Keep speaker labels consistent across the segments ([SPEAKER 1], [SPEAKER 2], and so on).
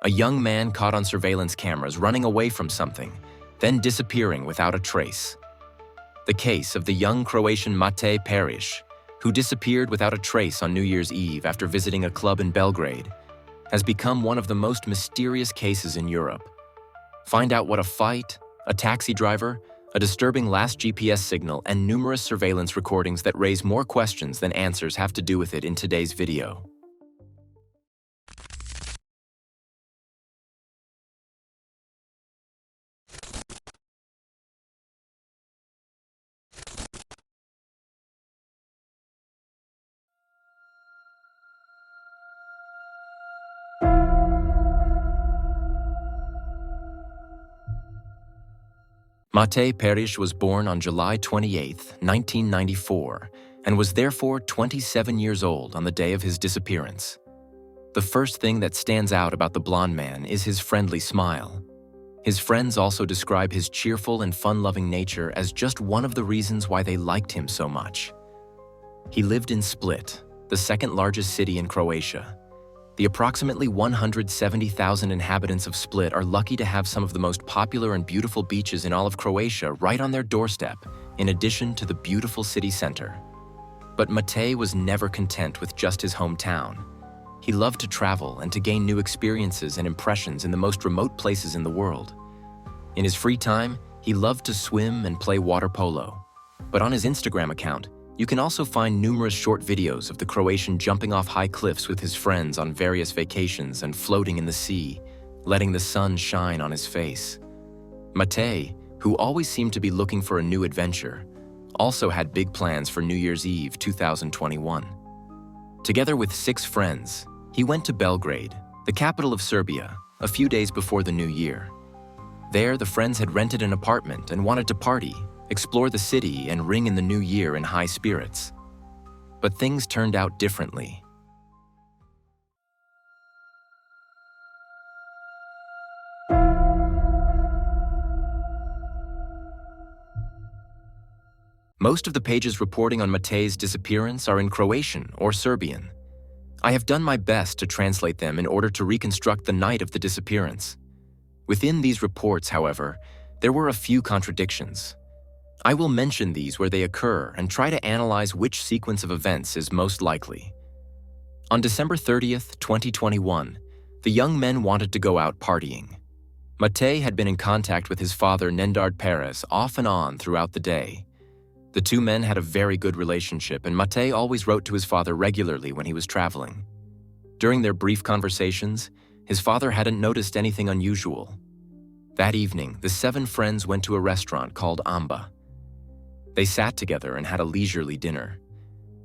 [SPEAKER 1] A young man caught on surveillance cameras running away from something, then disappearing without a trace. The case of the young Croatian Matej Periš, who disappeared without a trace on New Year's Eve after visiting a club in Belgrade, has become one of the most mysterious cases in Europe. Find out what a fight, a taxi driver, a disturbing last GPS signal, and numerous surveillance recordings that raise more questions than answers have to do with it in today's video. Matej Periš was born on July 28, 1994, and was therefore 27 years old on the day of his disappearance. The first thing that stands out about the blonde man is his friendly smile. His friends also describe his cheerful and fun-loving nature as just one of the reasons why they liked him so much. He lived in Split, the second largest city in Croatia. The approximately 170,000 inhabitants of Split are lucky to have some of the most popular and beautiful beaches in all of Croatia right on their doorstep, in addition to the beautiful city center. But Matej was never content with just his hometown. He loved to travel and to gain new experiences and impressions in the most remote places in the world. In his free time, he loved to swim and play water polo. But on his Instagram account, you can also find numerous short videos of the Croatian jumping off high cliffs with his friends on various vacations and floating in the sea, letting the sun shine on his face. Matej, who always seemed to be looking for a new adventure, also had big plans for New Year's Eve 2021. Together with 6 friends, he went to Belgrade, the capital of Serbia, a few days before the new year. There, the friends had rented an apartment and wanted to party, explore the city, and ring in the new year in high spirits. But things turned out differently. Most of the pages reporting on Matej's disappearance are in Croatian or Serbian. I have done my best to translate them in order to reconstruct the night of the disappearance. Within these reports, however, there were a few contradictions. I will mention these where they occur and try to analyze which sequence of events is most likely. On December 30th, 2021, the young men wanted to go out partying. Matej had been in contact with his father, Matej Peris, off and on throughout the day. The two men had a very good relationship, and Matej always wrote to his father regularly when he was traveling. During their brief conversations, his father hadn't noticed anything unusual. That evening, the 7 friends went to a restaurant called Amba. They sat together and had a leisurely dinner.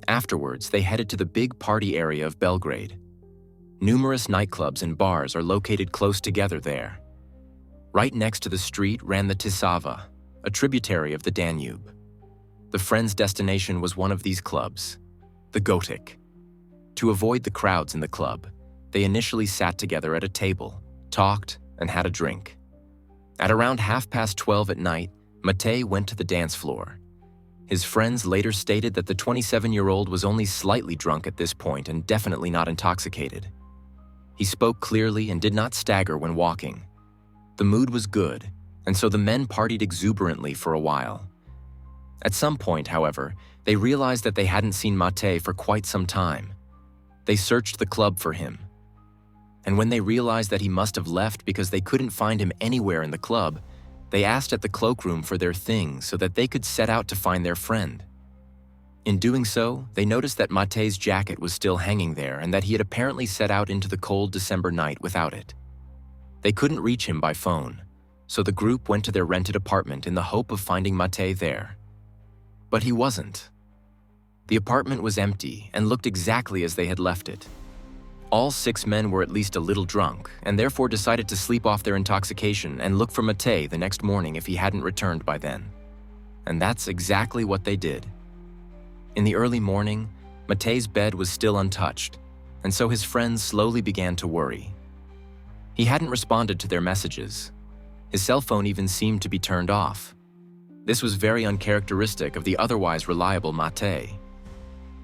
[SPEAKER 1] Afterwards, they headed to the big party area of Belgrade. Numerous nightclubs and bars are located close together there. Right next to the street ran the Tisava, a tributary of the Danube. The friends' destination was one of these clubs, the Gothic. To avoid the crowds in the club, they initially sat together at a table, talked, and had a drink. At around 12:30 at night, Matej went to the dance floor. His friends later stated that the 27-year-old was only slightly drunk at this point and definitely not intoxicated. He spoke clearly and did not stagger when walking. The mood was good, and so the men partied exuberantly for a while. At some point, however, they realized that they hadn't seen Matej for quite some time. They searched the club for him. And when they realized that he must have left because they couldn't find him anywhere in the club, they asked at the cloakroom for their things so that they could set out to find their friend. In doing so, they noticed that Matej's jacket was still hanging there and that he had apparently set out into the cold December night without it. They couldn't reach him by phone, so the group went to their rented apartment in the hope of finding Matej there. But he wasn't. The apartment was empty and looked exactly as they had left it. All 6 men were at least a little drunk and therefore decided to sleep off their intoxication and look for Matej the next morning if he hadn't returned by then. And that's exactly what they did. In the early morning, Matej's bed was still untouched, and so his friends slowly began to worry. He hadn't responded to their messages. His cell phone even seemed to be turned off. This was very uncharacteristic of the otherwise reliable Matej.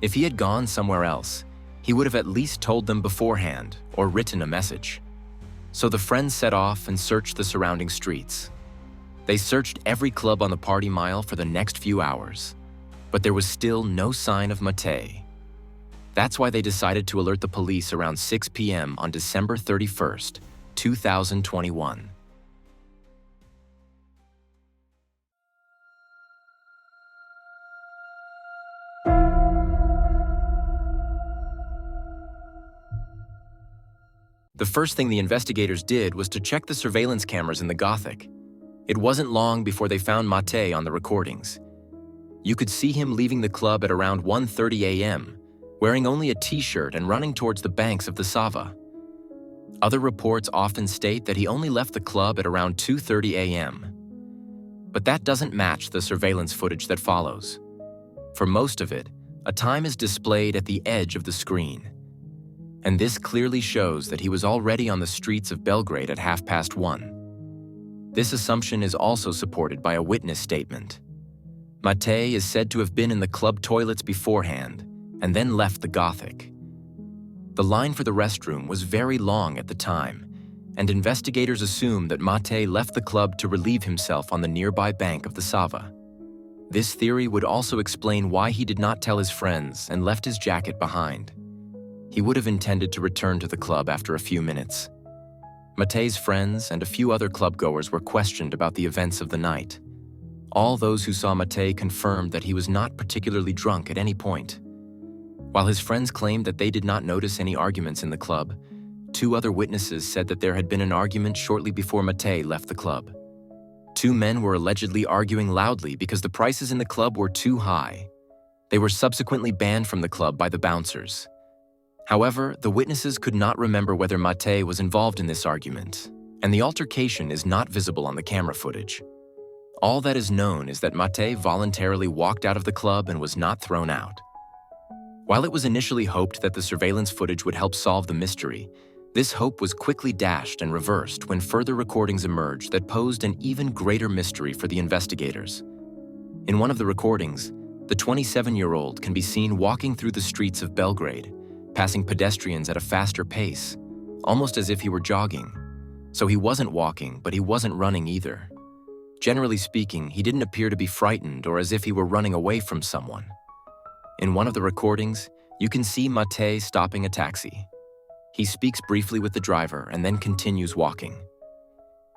[SPEAKER 1] If he had gone somewhere else, he would have at least told them beforehand or written a message. So the friends set off and searched the surrounding streets. They searched every club on the party mile for the next few hours, but there was still no sign of Matej. That's why they decided to alert the police around 6 p.m. on December 31st, 2021. The first thing the investigators did was to check the surveillance cameras in the Gothic. It wasn't long before they found Matej on the recordings. You could see him leaving the club at around 1:30 a.m., wearing only a t-shirt and running towards the banks of the Sava. Other reports often state that he only left the club at around 2:30 a.m. But that doesn't match the surveillance footage that follows. For most of it, a time is displayed at the edge of the screen. And this clearly shows that he was already on the streets of Belgrade at 1:30. This assumption is also supported by a witness statement. Matej is said to have been in the club toilets beforehand and then left the Gothic. The line for the restroom was very long at the time, and investigators assume that Matej left the club to relieve himself on the nearby bank of the Sava. This theory would also explain why he did not tell his friends and left his jacket behind. He would have intended to return to the club after a few minutes. Matej's friends and a few other clubgoers were questioned about the events of the night. All those who saw Matej confirmed that he was not particularly drunk at any point. While his friends claimed that they did not notice any arguments in the club, 2 other witnesses said that there had been an argument shortly before Matej left the club. 2 men were allegedly arguing loudly because the prices in the club were too high. They were subsequently banned from the club by the bouncers. However, the witnesses could not remember whether Matej was involved in this argument, and the altercation is not visible on the camera footage. All that is known is that Matej voluntarily walked out of the club and was not thrown out. While it was initially hoped that the surveillance footage would help solve the mystery, this hope was quickly dashed and reversed when further recordings emerged that posed an even greater mystery for the investigators. In one of the recordings, the 27-year-old can be seen walking through the streets of Belgrade, passing pedestrians at a faster pace, almost as if he were jogging. So he wasn't walking, but he wasn't running either. Generally speaking, he didn't appear to be frightened or as if he were running away from someone. In one of the recordings, you can see Matej stopping a taxi. He speaks briefly with the driver and then continues walking.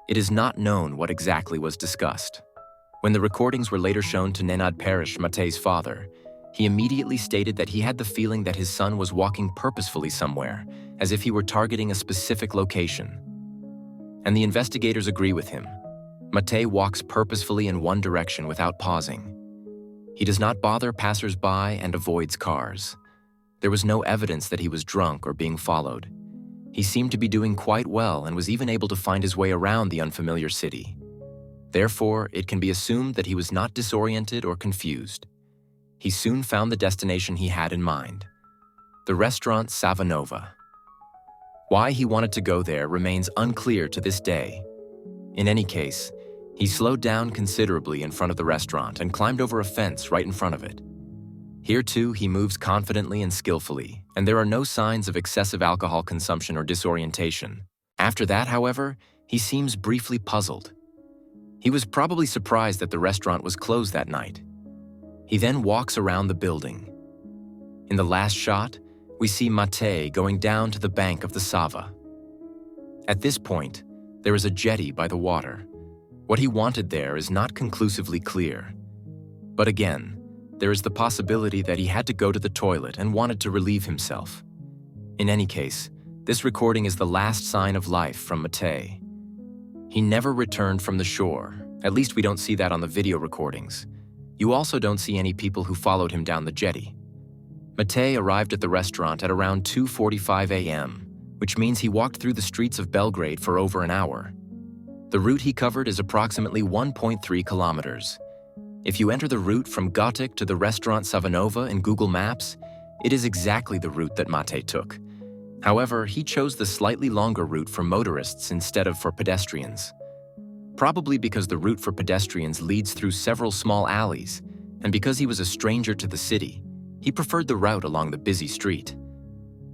[SPEAKER 1] It is not known what exactly was discussed. When the recordings were later shown to Matej Periš, Matej's father, he immediately stated that he had the feeling that his son was walking purposefully somewhere, as if he were targeting a specific location. And the investigators agree with him. Matej walks purposefully in one direction without pausing. He does not bother passers-by and avoids cars. There was no evidence that he was drunk or being followed. He seemed to be doing quite well and was even able to find his way around the unfamiliar city. Therefore, it can be assumed that he was not disoriented or confused. He soon found the destination he had in mind, the restaurant Savanova. Why he wanted to go there remains unclear to this day. In any case, he slowed down considerably in front of the restaurant and climbed over a fence right in front of it. Here too, he moves confidently and skillfully, and there are no signs of excessive alcohol consumption or disorientation. After that, however, he seems briefly puzzled. He was probably surprised that the restaurant was closed that night. He then walks around the building. In the last shot, we see Matej going down to the bank of the Sava. At this point, there is a jetty by the water. What he wanted there is not conclusively clear. But again, there is the possibility that he had to go to the toilet and wanted to relieve himself. In any case, this recording is the last sign of life from Matej. He never returned from the shore. At least we don't see that on the video recordings. You also don't see any people who followed him down the jetty. Matej arrived at the restaurant at around 2:45 a.m., which means he walked through the streets of Belgrade for over an hour. The route he covered is approximately 1.3 kilometers. If you enter the route from Gothic to the restaurant Savanova in Google Maps, it is exactly the route that Matej took. However, he chose the slightly longer route for motorists instead of for pedestrians. Probably because the route for pedestrians leads through several small alleys, and because he was a stranger to the city, he preferred the route along the busy street.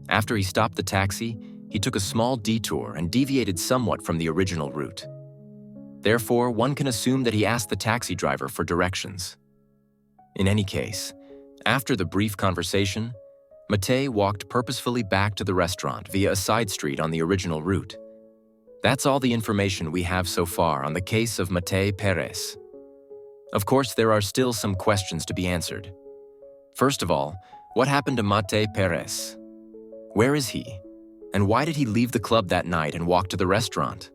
[SPEAKER 1] After he stopped the taxi, he took a small detour and deviated somewhat from the original route. Therefore, one can assume that he asked the taxi driver for directions. In any case, after the brief conversation, Matej walked purposefully back to the restaurant via a side street on the original route. That's all the information we have so far on the case of Matej Peris. Of course, there are still some questions to be answered. First of all, what happened to Matej Peris? Where is he? And why did he leave the club that night and walk to the restaurant?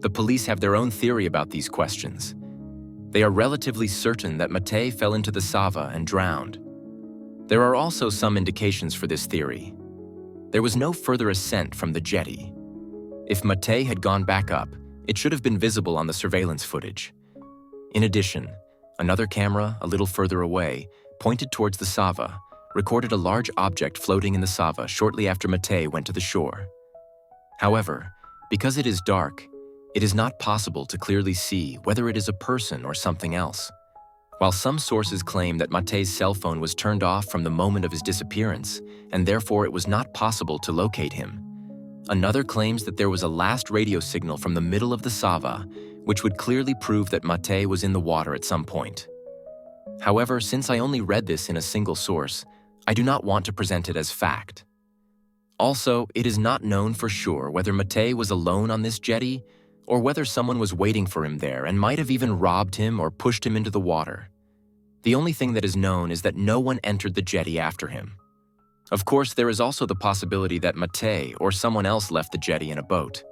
[SPEAKER 1] The police have their own theory about these questions. They are relatively certain that Matej fell into the Sava and drowned. There are also some indications for this theory. There was no further ascent from the jetty. If Matej had gone back up, it should have been visible on the surveillance footage. In addition, another camera, a little further away, pointed towards the Sava, recorded a large object floating in the Sava shortly after Matej went to the shore. However, because it is dark, it is not possible to clearly see whether it is a person or something else. While some sources claim that Matej's cell phone was turned off from the moment of his disappearance, and therefore it was not possible to locate him, another claims that there was a last radio signal from the middle of the Sava, which would clearly prove that Matej was in the water at some point. However, since I only read this in a single source, I do not want to present it as fact. Also, it is not known for sure whether Matej was alone on this jetty or whether someone was waiting for him there and might have even robbed him or pushed him into the water. The only thing that is known is that no one entered the jetty after him. Of course, there is also the possibility that Matej or someone else left the jetty in a boat.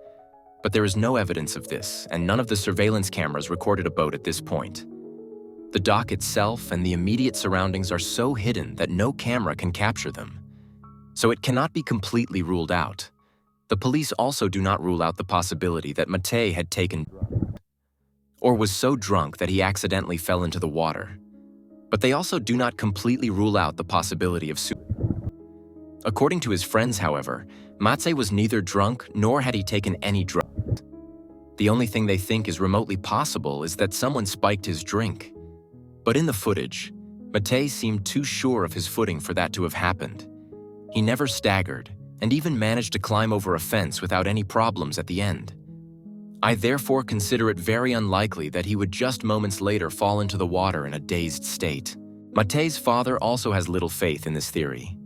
[SPEAKER 1] But there is no evidence of this, and none of the surveillance cameras recorded a boat at this point. The dock itself and the immediate surroundings are so hidden that no camera can capture them. So it cannot be completely ruled out. The police also do not rule out the possibility that Matej had taken or was so drunk that he accidentally fell into the water. But they also do not completely rule out the possibility of suicide. According to his friends, however, Matej was neither drunk nor had he taken any drugs. The only thing they think is remotely possible is that someone spiked his drink. But in the footage, Matej seemed too sure of his footing for that to have happened. He never staggered, and even managed to climb over a fence without any problems at the end. I therefore consider it very unlikely that he would just moments later fall into the water in a dazed state. Matej's father also has little faith in this theory.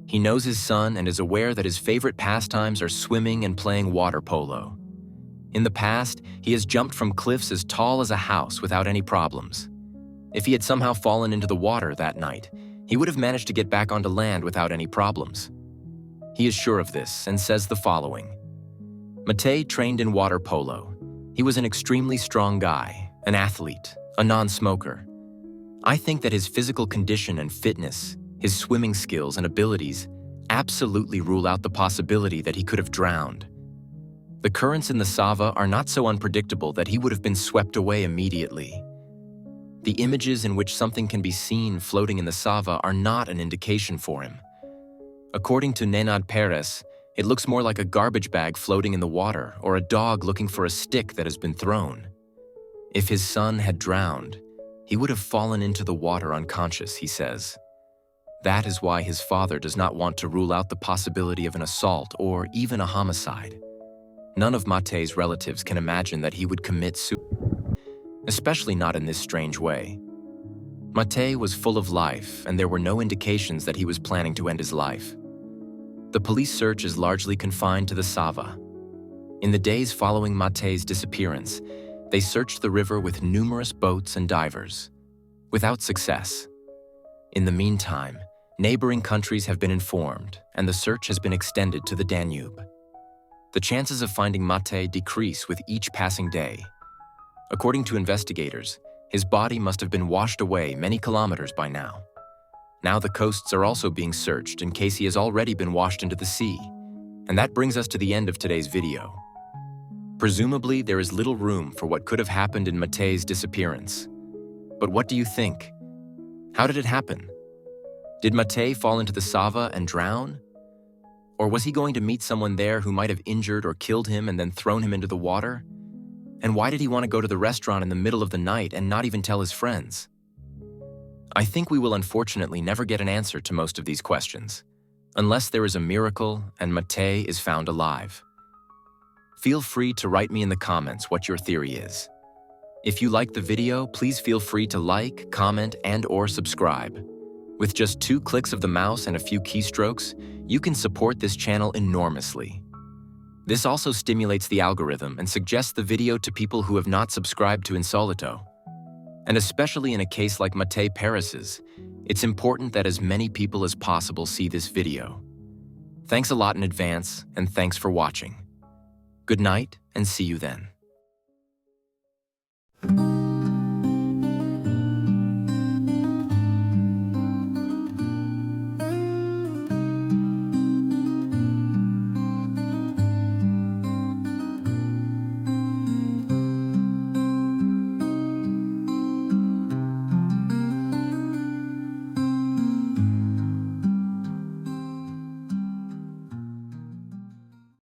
[SPEAKER 1] He knows his son and is aware that his favorite pastimes are swimming and playing water polo. In the past, he has jumped from cliffs as tall as a house without any problems. If he had somehow fallen into the water that night, he would have managed to get back onto land without any problems. He is sure of this and says the following. Matej trained in water polo. He was an extremely strong guy, an athlete, a non-smoker. I think that his physical condition and fitness, his swimming skills and abilities absolutely rule out the possibility that he could have drowned. The currents in the Sava are not so unpredictable that he would have been swept away immediately. The images in which something can be seen floating in the Sava are not an indication for him. According to Matej Peris, it looks more like a garbage bag floating in the water or a dog looking for a stick that has been thrown. If his son had drowned, he would have fallen into the water unconscious, he says. That is why his father does not want to rule out the possibility of an assault or even a homicide. None of Matej's relatives can imagine that he would commit suicide, especially not in this strange way. Matej was full of life, and there were no indications that he was planning to end his life. The police search is largely confined to the Sava. In the days following Matej's disappearance, they searched the river with numerous boats and divers, without success. In the meantime, neighboring countries have been informed, and the search has been extended to the Danube. The chances of finding Matej decrease with each passing day. According to investigators, his body must have been washed away many kilometers by now. Now the coasts are also being searched in case he has already been washed into the sea. And that brings us to the end of today's video. Presumably, there is little room for what could have happened in Matej's disappearance. But what do you think? How did it happen? Did Matej fall into the Sava and drown? Or was he going to meet someone there who might have injured or killed him and then thrown him into the water? And why did he want to go to the restaurant in the middle of the night and not even tell his friends? I think we will unfortunately never get an answer to most of these questions. unless there is a miracle and Matej is found alive. Feel free to write me in the comments what your theory is. If you like the video, please feel free to like, comment, and/or subscribe. With just 2 clicks of the mouse and a few keystrokes, you can support this channel enormously. This also stimulates the algorithm and suggests the video to people who have not subscribed to Insolito. And especially in a case like Matej Peris's, it's important that as many people as possible see this video. Thanks a lot in advance, and thanks for watching. Good night, and see you then.